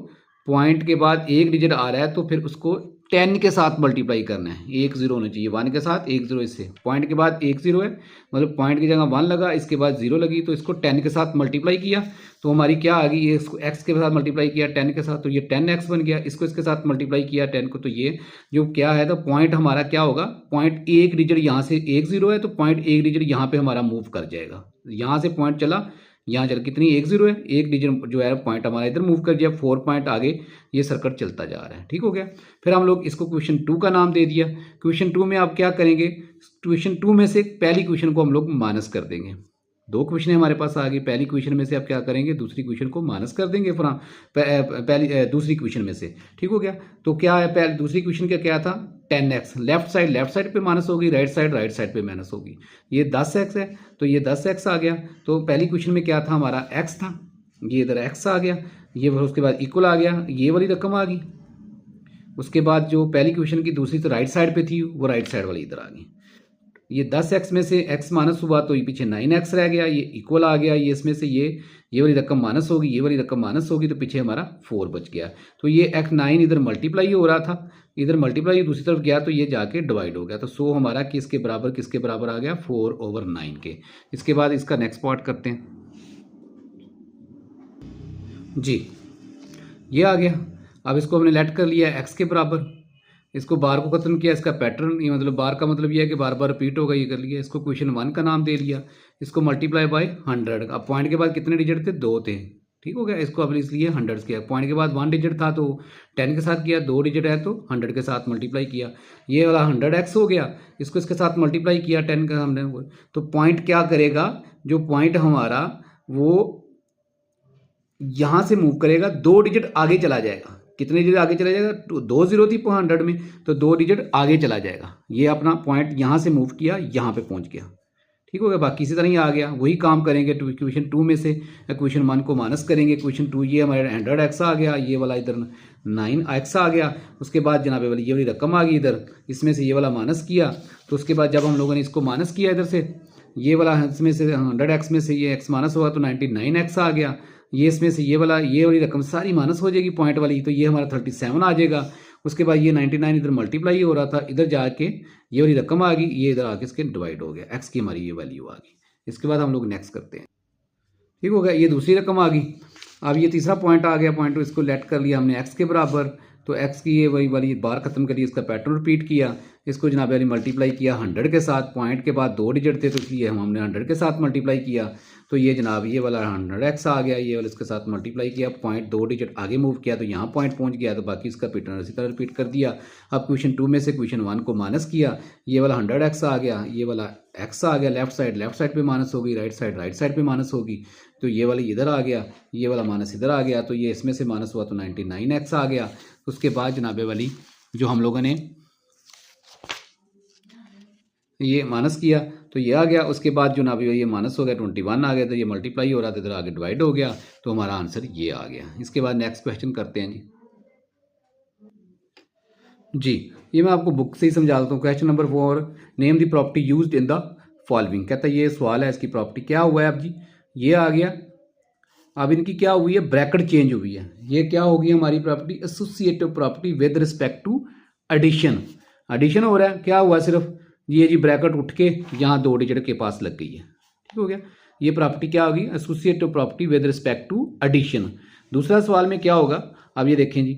पॉइंट के बाद एक डिजिट आ रहा है तो फिर उसको 10 के साथ मल्टीप्लाई करना है। 1 0 होना चाहिए, 1 के साथ 1 0, इससे पॉइंट के बाद 1 0 है, मतलब पॉइंट की जगह 1 लगा, इसके बाद 0 लगी, तो इसको 10 के साथ मल्टीप्लाई किया तो हमारी क्या आ गई, ये इसको x के साथ मल्टीप्लाई किया 10 के साथ, तो ये 10x बन गया। इसको इसके साथ मल्टीप्लाई किया 10 को, तो ये जो क्या है, तो पॉइंट हमारा क्या होगा, पॉइंट एक डिजिट यहाँ से 1 0 है, तो पॉइंट एक डिजिट यहाँ पे हमारा मूव कर जाएगा। यहाँ से पॉइंट चला, यहाँ चल कितनी 1 0 है, एक डिजिट जो है पॉइंट हमारा इधर मूव कर दिया, 4 पॉइंट आगे ये सर्कल चलता जा रहा है। ठीक हो गया। फिर हम लोग इसको क्वेश्चन 2 का नाम दे दिया। क्वेश्चन 2 में आप क्या करेंगे, क्वेश्चन 2 में से पहली क्वेश्चन को हम लोग माइनस कर देंगे। 2 क्वेश्चन हमारे पास आ गई, पहली क्वेश्चन में से आप क्या करेंगे, दूसरी क्वेश्चन को माइनस कर देंगे पहली दूसरी क्वेश्चन में से। ठीक हो गया। तो क्या है, पहले दूसरी क्वेश्चन का क्या था, 10x, लेफ्ट साइड पे माइनस होगी, राइट साइड पे माइनस होगी। ये 10x है तो ये 10x आ गया। तो पहली क्वेश्चन में क्या था, हमारा x था, ये इधर x आ गया, ये उसके बाद इक्वल आ गया, ये वाली रकम आ गई। उसके बाद जो पहली क्वेश्चन की दूसरी तो राइट साइड पे थी, वो राइट साइड वाली इधर आ गई। ये 10x में से x माइनस हुआ तो ये पीछे 9x रह गया, ये इक्वल आ गया। ये इसमें से ये वाली रकम माइनस होगी, ये वाली रकम माइनस होगी, तो पीछे हमारा 4 बच गया। तो ये x9 इधर मल्टीप्लाई हो रहा था, इधर मल्टीप्लाई दूसरी तरफ गया तो ये जाके डिवाइड हो गया। तो 100 हमारा किसके बराबर आ गया, 4/9 के। इसके बाद इसका नेक्स्ट पार्ट करते हैं जी। ये आ गया। अब इसको हमने लेट कर लिया x के बराबर, इसको बार को खत्म किया, इसका पैटर्न, ये मतलब बार का मतलब ये है कि बार बार रिपीट होगा, ये कर लिया। इसको क्वेश्चन 1 का नाम दे लिया। इसको मल्टीप्लाई बाय 100। अब पॉइंट के बाद कितने डिजिट थे, 2 थे। ठीक हो गया। इसको अब इसलिए 100 किया। पॉइंट के बाद 1 डिजिट था तो 10 के साथ किया, 2 डिजिट है तो 100 के साथ मल्टीप्लाई किया। ये वाला 100x हो गया, इसको इसके साथ मल्टीप्लाई किया 10 का हमने। तो पॉइंट क्या करेगा, जो पॉइंट हमारा वो यहाँ से मूव करेगा, 2 डिजिट आगे चला जाएगा। कितने डिजिट आगे चला जाएगा, 2 0 थी 100 में, तो 2 डिजिट आगे चला जाएगा। ये अपना पॉइंट यहाँ से मूव किया, यहाँ पे पहुँच गया। ठीक हो गया। बाकी इसी तरह ही आ गया, वही काम करेंगे। तो इक्वेशन 2 में से इक्वेशन 1 को माइनस करेंगे। इक्वेशन 2 ये हमारे 100x आ गया, ये वाला इधर 9x आ गया। उसके बाद जनाब वाली ये वाली रकम आ गई इधर, इसमें से ये वाला माइनस किया। तो उसके बाद जब हम लोगों ने इसको माइनस किया इधर से, ये वाला इसमें से 100x में से ये x माइनस हुआ तो 99x आ गया। ये इसमें से ये वाली रकम सारी माइनस हो जाएगी पॉइंट वाली, तो ये हमारा 37 आ जाएगा। उसके बाद ये 99 इधर मल्टीप्लाई हो रहा था, इधर जाके ये वाली रकम आ गई, ये इधर आके इसके डिवाइड हो गया, एक्स की हमारी ये वैल्यू आ गई। इसके बाद हम लोग नेक्स्ट करते हैं। ठीक हो गया, ये दूसरी रकम आ गई। अब ये तीसरा पॉइंट आ गया, पॉइंट इसको लेट कर लिया हमने एक्स के बराबर। तो एक्स की ये वही वाली बार खत्म करी, इसका पैटर्न रिपीट किया। इसको जनाब वाली मल्टीप्लाई किया 100 के साथ। पॉइंट के बाद 2 डिजिट थे तो इसलिए हमने 100 के साथ मल्टीप्लाई किया। तो ये जनाब ये वाला 100x आ गया, ये वाला इसके साथ मल्टीप्लाई किया। पॉइंट 2 डिजिट आगे मूव किया तो यहाँ पॉइंट पहुँच गया। तो बाकी इसका पैटर्न इसी तरह रिपीट कर दिया। अब क्वेश्चन 2 में से क्वेश्चन 1 को माइनस किया, ये वाला 100x आ गया, ये वाला x आ गया। लेफ्ट साइड पे माइनस होगी, राइट साइड पे माइनस होगी। तो ये वाली इधर आ गया, ये वाला माइनस इधर आ गया। तो ये इसमें से माइनस हुआ तो 99x आ गया। उसके बाद जनाबे वाली जो हम लोगों ने ये माइनस किया तो ये आ गया। उसके बाद जो ना भी ये माइनस हो गया 21 आ गया। तो ये मल्टीप्लाई हो रहा था, इधर आगे डिवाइड हो गया। तो हमारा आंसर ये आ गया। इसके बाद नेक्स्ट क्वेश्चन करते हैं जी। ये मैं आपको बुक से ही समझा देता हूँ। Question number 4, name the property used in the following. कहता है ये सवाल है, इसकी प्रॉपर्टी क्या हुआ है। अब जी ये आ गया। अब इनकी क्या हुई है, ब्रैकेट चेंज हुई है। ये क्या होगी हमारी property, associative property with respect to addition. Addition हो रहा है, क्या हुआ सिर्फ ये जी ब्रैकेट उठ के यहाँ 2 डिजिट के पास लग गई है। ठीक हो गया। ये प्रॉपर्टी क्या होगी, associative property with respect to addition. दूसरा सवाल में क्या होगा, अब ये देखें जी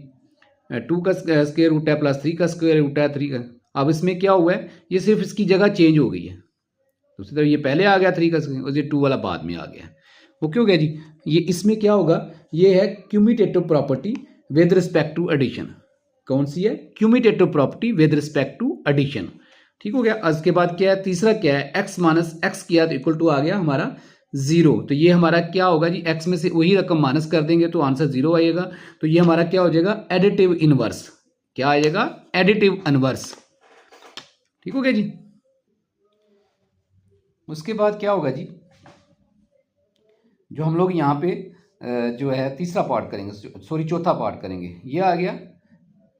2 का स्क्वायर रूट है प्लस 3 का स्क्वायर रूट है 3 का। अब इसमें क्या हुआ है, ये सिर्फ इसकी जगह चेंज हो गई है। दूसरी तरफ ये पहले आ गया 3 का स्क्वायर और ये 2 वाला बाद में आ गया। वो क्यों गया जी, ये इसमें क्या होगा, ये है commutative property with respect to addition. कौन सी है, commutative property with respect to addition. ठीक हो गया। उसके बाद क्या है, तीसरा क्या है, x माइनस एक्स किया तो इक्वल टू आ गया हमारा 0। तो ये हमारा क्या होगा जी, x में से वही रकम माइनस कर देंगे तो आंसर 0 आएगा। तो ये हमारा क्या हो जाएगा, एडिटिव इनवर्स। क्या आ जाएगा, एडिटिव इनवर्स। ठीक हो गया जी। उसके बाद क्या होगा जी, जो हम लोग यहाँ पे जो है तीसरा पार्ट करेंगे, सॉरी चौथा पार्ट करेंगे। ये आ गया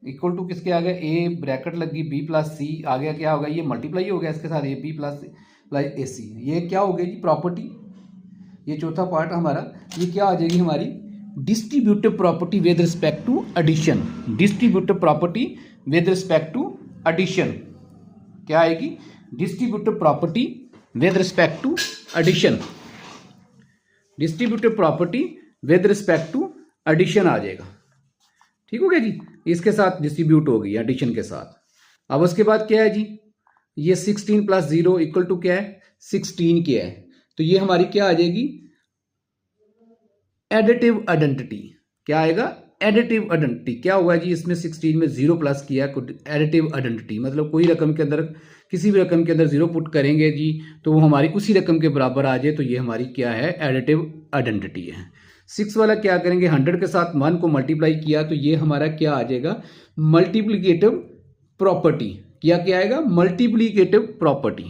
इक्वल टू किसके आ गया, ए ब्रैकेट लगी बी प्लस सी आ गया। क्या होगा, ये मल्टीप्लाई हो गया इसके साथ, ए बी प्लस ए सी। ये क्या हो गया जी, प्रॉपर्टी। ये चौथा पार्ट हमारा, ये क्या आ जाएगी हमारी, distributive property with respect to addition. Distributive property with respect to addition क्या आएगी, distributive property with respect to addition. Distributive property with respect to addition आ जाएगा। ठीक हो गया जी। इसके साथ डिस्ट्रीब्यूट हो गई एडिशन के साथ। अब उसके बाद क्या है जी, ये 16 प्लस 0 इक्वल टू क्या है, 16 क्या है। तो ये हमारी क्या आ जाएगी, एडिटिव आइडेंटिटी। क्या आएगा, एडिटिव आइडेंटिटी। क्या हुआ जी, इसमें 16 में 0 प्लस किया, एडिटिव आइडेंटिटी मतलब कोई रकम के अंदर, किसी भी रकम के अंदर 0 पुट करेंगे जी तो वो हमारी उसी रकम के बराबर आ जाए, तो ये हमारी क्या है, एडिटिव आइडेंटिटी है। 6 वाला क्या करेंगे, 100 के साथ 1 को मल्टीप्लाई किया तो ये हमारा क्या आ जाएगा, मल्टीप्लीकेटिव प्रॉपर्टी। क्या आएगा, मल्टीप्लीकेटिव प्रॉपर्टी।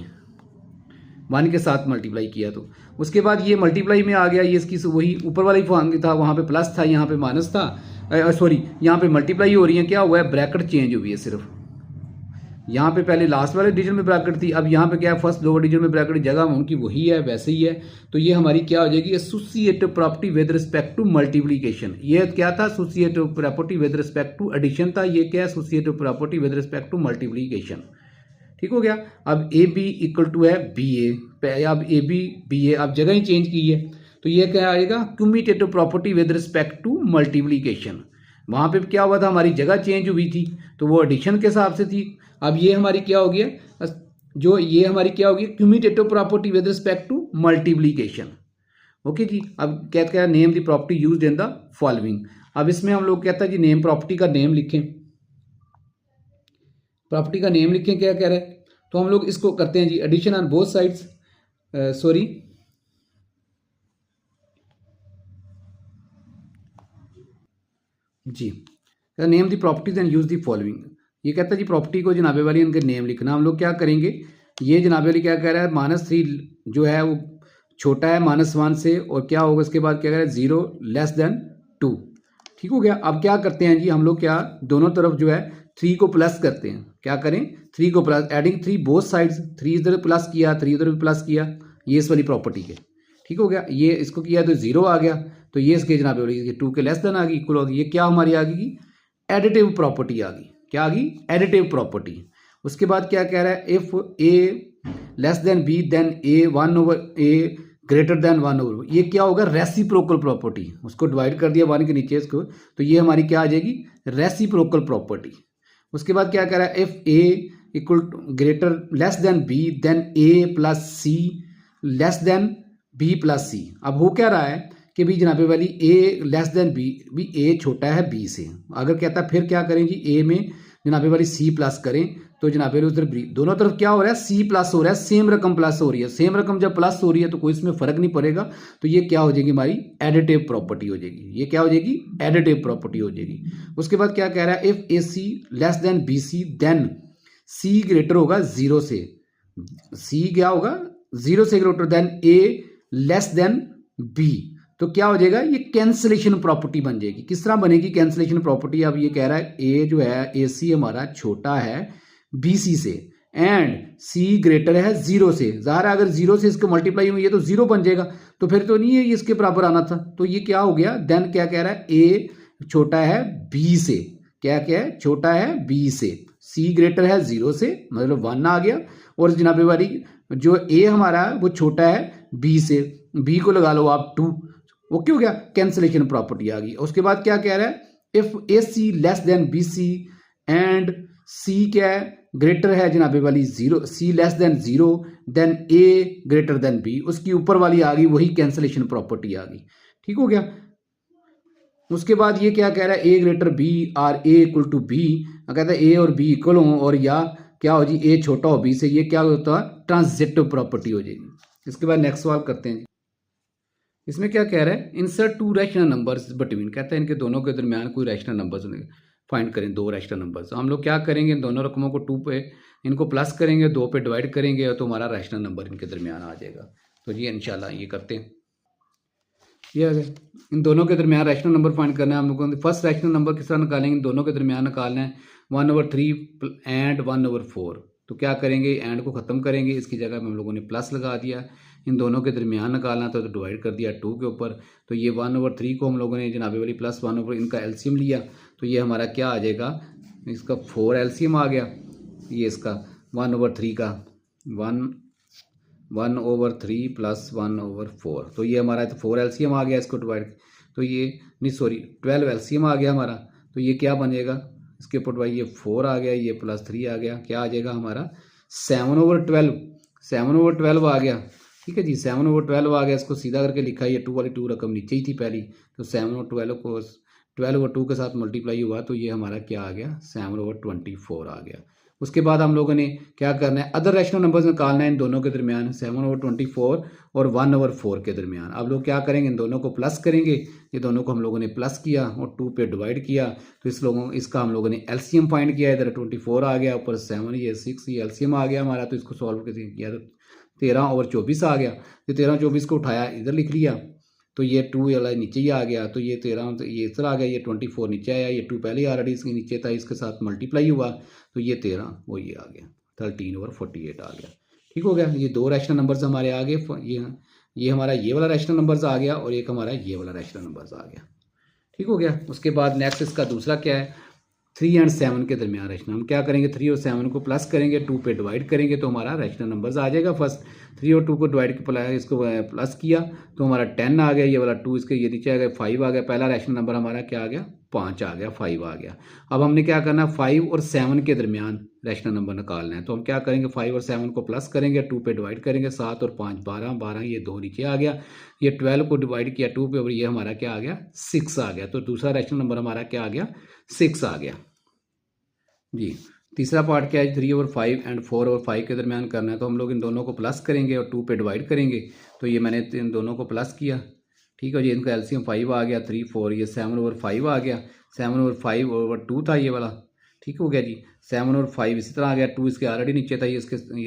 1 के साथ मल्टीप्लाई किया तो उसके बाद ये मल्टीप्लाई में आ गया। ये इसकी वही ऊपर वाला ही फॉर्म था, वहाँ पे प्लस था, यहाँ पे माइनस था, सॉरी यहाँ पे मल्टीप्लाई हो रही है। क्या हुआ है, ब्रैकेट चेंज हुई है सिर्फ। यहाँ पे पहले लास्ट वाले डिजिट में ब्रैकेट थी, अब यहाँ पे क्या है, फर्स्ट 2 डिजिट में ब्रैकेट, जगह उनकी वही है, वैसे ही है। तो ये हमारी क्या हो जाएगी, associative property with respect to multiplication. ये क्या था, associative property with respect to addition था। ये क्या है, associative property with respect to multiplication. ठीक हो गया। अब ए बी इक्वल टू है बी ए, अब ए बी बी ए, अब जगह ही चेंज की है तो ये क्या आएगा, commutative property with respect to multiplication. वहाँ पे क्या हुआ था, हमारी जगह चेंज हुई थी तो वो एडिशन के हिसाब से थी। अब ये हमारी क्या हो गया, जो ये हमारी क्या होगी, commutative property with respect to multiplication. Okay जी। अब कहते हैं name the property used in the following. अब इसमें हम लोग कहता है जी नेम, प्रॉपर्टी का नेम लिखें, प्रॉपर्टी का नेम लिखें। क्या कह रहा है, तो हम लोग इसको करते हैं जी, addition on both sides, sorry जी, name the properties and use the following. ये कहता है जी प्रॉपर्टी को जनाबे वाली इनके नेम लिखना। हम लोग क्या करेंगे, ये जनाब वाली क्या कह रहा है, -3 जो है वो छोटा है -1 से, और क्या होगा उसके बाद क्या कह रहा है 0 लेस देन 2। ठीक हो गया। अब क्या करते हैं जी हम लोग, क्या दोनों तरफ जो है 3 को प्लस करते हैं। क्या करें, 3 को प्लस, एडिंग 3 बोथ साइड्स, 3 इधर प्लस किया, 3 उधर भी प्लस किया, ये इस वाली प्रॉपर्टी के। ठीक हो गया। ये इसको किया तो 0 आ गया, तो ये इसके जनाब वाली 2 के लेस देन आ गई, इक्वल होगी। ये क्या हमारी आ गई, एडिटिव प्रॉपर्टी आ गई। क्या आ गई, एडिटिव प्रॉपर्टी। उसके बाद क्या कह रहा है, if A less than B then A 1/a greater than 1/, ये क्या होगा, रेसिप्रोकल प्रॉपर्टी। उसको डिवाइड कर दिया 1 के नीचे इसको, तो ये हमारी क्या आ जाएगी, रेसिप्रोकल प्रॉपर्टी। उसके बाद क्या कह रहा है, if A equal greater less than B then A plus C less than B plus C. अब हो क्या रहा है कि भी जनाबे वाली ए लेस देन बी, भी ए छोटा है बी से। अगर कहता है फिर क्या करें जी, ए में जनाबे वाली सी प्लस करें, तो जनाबे उधर दोनों तरफ क्या हो रहा है, सी प्लस हो रहा है, सेम रकम प्लस हो रही है। सेम रकम जब प्लस हो रही है तो कोई इसमें फर्क नहीं पड़ेगा, तो ये क्या हो जाएगी, हमारी एडिटिव प्रॉपर्टी हो जाएगी। ये क्या हो जाएगी, एडिटिव प्रॉपर्टी हो जाएगी। उसके बाद क्या कह रहा है, if A C less than B C then C greater होगा 0 से, सी क्या होगा 0 से greater than A less than B, तो क्या हो जाएगा, ये कैंसलेशन प्रॉपर्टी बन जाएगी। किस तरह बनेगी कैंसलेशन प्रॉपर्टी, अब ये कह रहा है ए जो है ए सी हमारा छोटा है बी सी से, एंड सी ग्रेटर है 0 से। ज़ाहिर है अगर 0 से इसको मल्टीप्लाई हुई है तो 0 बन जाएगा, तो फिर तो नहीं है ये इसके बराबर आना था। तो ये क्या हो गया, देन क्या कह रहा है, ए छोटा है बी से, क्या क्या है, छोटा है बी से, सी ग्रेटर है 0 से, मतलब 1 आ गया, और जनाबे वाली जो ए हमारा वो छोटा है बी से, बी को लगा लो आप 2, वो क्यों गया, कैंसलेशन प्रॉपर्टी आ गई। उसके बाद क्या कह रहा है, if A C less than B C and C क्या है, ग्रेटर है जनाबे वाली 0, C less than 0 then A greater than B, उसकी ऊपर वाली आ गई वही कैंसलेशन प्रॉपर्टी आ गई। ठीक हो गया। उसके बाद ये क्या कह रहा है, ए ग्रेटर बी और ए इक्वल टू बी, कहता है ए और बी इक्वल हो, और या क्या हो जी, ए छोटा हो बी से, ये क्या होता है, ट्रांजिटिव प्रॉपर्टी हो जाएगी। इसके बाद नेक्स्ट सवाल करते हैं। इसमें क्या कह रहा है, इंसर्ट 2 रैशनल नंबर्स बिटवीन, कहता है इनके दोनों के दरमियान कोई रैशनल नंबर्स फाइंड करें, 2 रैशनल नंबर्स। हम लोग क्या करेंगे, इन दोनों रकमों को 2 पे इनको प्लस करेंगे, 2 पे डिवाइड करेंगे, और तो हमारा रैशनल नंबर इनके दरमियान आ जाएगा। तो ये इंशाल्लाह ये करते हैं। ये आ गया, इन दोनों के दरमियान रैशनल नंबर फाइंड करना है हम लोगों को। फर्स्ट रैशनल नंबर किस तरह निकालेंगे, इन दोनों के दरमियान निकालना है 1/3 एंड 1/4। तो क्या करेंगे, एंड को ख़त्म करेंगे, इसकी जगह में हम लोगों ने प्लस लगा दिया। इन दोनों के दरमियान निकालना तो डिवाइड कर दिया 2 के ऊपर, तो ये 1/3 को हम लोगों ने जनाबे वाली प्लस 1/, इनका एलसीएम लिया, तो ये हमारा क्या आ जाएगा, इसका 4 एलसीएम आ गया, ये इसका 1/3 का 1/3 प्लस 1/4, तो ये हमारा 4 एलसीएम आ गया, इसको डिवाइड, तो ये नहीं सॉरी 12 एलसीएम आ गया हमारा, तो ये क्या बनेगा, इसके ऊपर भाई ये 4 आ गया, ये प्लस 3 आ गया, क्या आ जाएगा हमारा 7/12, 7/12 आ गया। ठीक है जी, 7/12 आ गया, इसको सीधा करके लिखा, ये 2 वाली 2 रकम नीचे ही थी पहली, तो 7/12 को 12/2 के साथ मल्टीप्लाई हुआ, तो ये हमारा क्या आ गया, 7/24 आ गया। उसके बाद हम लोगों ने क्या करना है, अदर रैशनल नंबर्स निकालना है इन दोनों के दरमियान, 7/24 और 1/4 के दरमियान। अब लोग क्या करेंगे, इन दोनों को प्लस करेंगे, ये दोनों को हम लोगों ने प्लस किया और 2 पे डिवाइड किया, तो इसका हम लोगों ने एलसीएम फाइंड किया, इधर 24 आ गया, ऊपर 7 ये 6 ये एलसीएम आ गया हमारा, तो इसको सॉल्व किया तो 13/24 आ गया। ये 13/24 को उठाया इधर लिख लिया, तो ये 2 वाला नीचे ही आ गया, तो ये 13 ये इधर आ गया, ये 24 नीचे आया, ये 2 पहले ऑलरेडी इसके नीचे था, इसके साथ मल्टीप्लाई हुआ, तो ये 13 वो ये आ गया, 13/48 आ गया। ठीक हो गया। ये 2 रैशनल नंबर्स हमारे आ गए, ये हमारा ये वाला रैशनल नंबर्स आ गया, और एक हमारा ये वाला रैशनल नंबर्स आ गया। ठीक हो गया। उसके बाद नेक्स्ट इसका दूसरा क्या है, 3 और 7 के दरमियान रैशनल। हम क्या करेंगे, 3 और 7 को प्लस करेंगे, 2 पे डिवाइड करेंगे, तो हमारा रैशनल नंबर्स आ जाएगा। फर्स्ट 3 और 2 को डिवाइड इसको प्लस किया, तो हमारा 10 आ गया, ये वाला 2 इसके ये नीचे आ गया, 5 आ गया, पहला रैशनल नंबर हमारा क्या आ गया, 5 आ गया, 5 आ गया। अब हमने क्या करना, 5 और 7 के दरमियान रैशनल नंबर निकालना है, तो हम क्या करेंगे, 5 और 7 को प्लस करेंगे, 2 पे डिवाइड करेंगे, 7 और 5 12, 12 ये 2 नीचे आ गया, ये 12 को डिवाइड किया 2 पे, और ये हमारा क्या आ गया, 6 आ गया। तो दूसरा रैशनल नंबर हमारा क्या आ गया, 6 आ गया जी। तीसरा पार्ट क्या है, 3 और 5 एंड 4 और 5 के दरमियान करना है, तो हम लोग इन दोनों को प्लस करेंगे और 2 पे डिवाइड करेंगे, तो ये मैंने इन दोनों को प्लस किया। ठीक है जी, इनका एलसीएम 5 आ गया, 3 4 ये 7/5 आ गया, 7/5/2 था ये वाला। ठीक हो गया जी। 7 और 5 इसी तरह आ गया, 2 इसके ऑलरेडी नीचे था, ये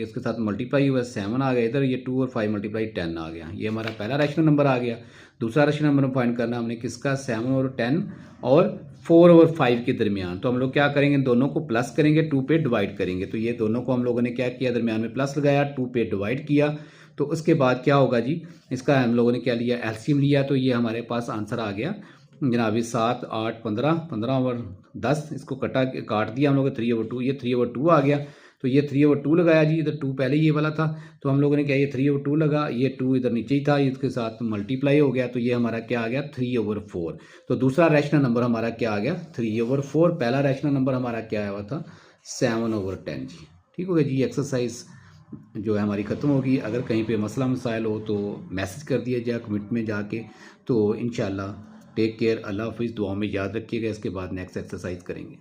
इसके साथ मल्टीप्लाई हुआ, 7 आ गया इधर, ये 2 और 5 मल्टीप्लाई 10 आ गया। ये हमारा पहला रैशनल नंबर आ गया। दूसरा रैशनल नंबर फाइंड करना हमने किसका, 7 और 10 और 4 और 5 के दरमियान। तो हम लोग क्या करेंगे, दोनों को प्लस करेंगे, 2 पे डिवाइड करेंगे। तो ये दोनों को हम लोगों ने क्या किया, दरमियान में प्लस लगाया, 2 पे डिवाइड किया। तो उसके बाद क्या होगा जी, इसका हम लोगों ने क्या लिया, एलसीएम लिया। तो ये हमारे पास आंसर आ गया जनाब 7 8 15, 15 और 10, इसको काट दिया हम लोग 3/2, ये 3/2 आ गया। तो ये 3/2 लगाया जी, इधर 2 पहले ये वाला था, तो हम लोगों ने क्या, ये 3/2 लगा, ये 2 इधर नीचे ही था, इसके साथ मल्टीप्लाई हो गया। तो ये हमारा क्या आ गया, 3/4। तो दूसरा रैशनल नंबर हमारा क्या आ गया, 3/4। पहला रैशनल नंबर हमारा क्या आया हुआ था, 7/10 जी। ठीक हो गया जी। एक्सरसाइज जो है हमारी ख़त्म होगी। अगर कहीं पे मसला मसाइल हो तो मैसेज कर दिया जाए कमेंट में जाके। तो इंशाल्लाह टेक केयर, अल्लाह हाफिज़, दुआ में याद रखिएगा। इसके बाद नेक्स्ट एक्सरसाइज करेंगे।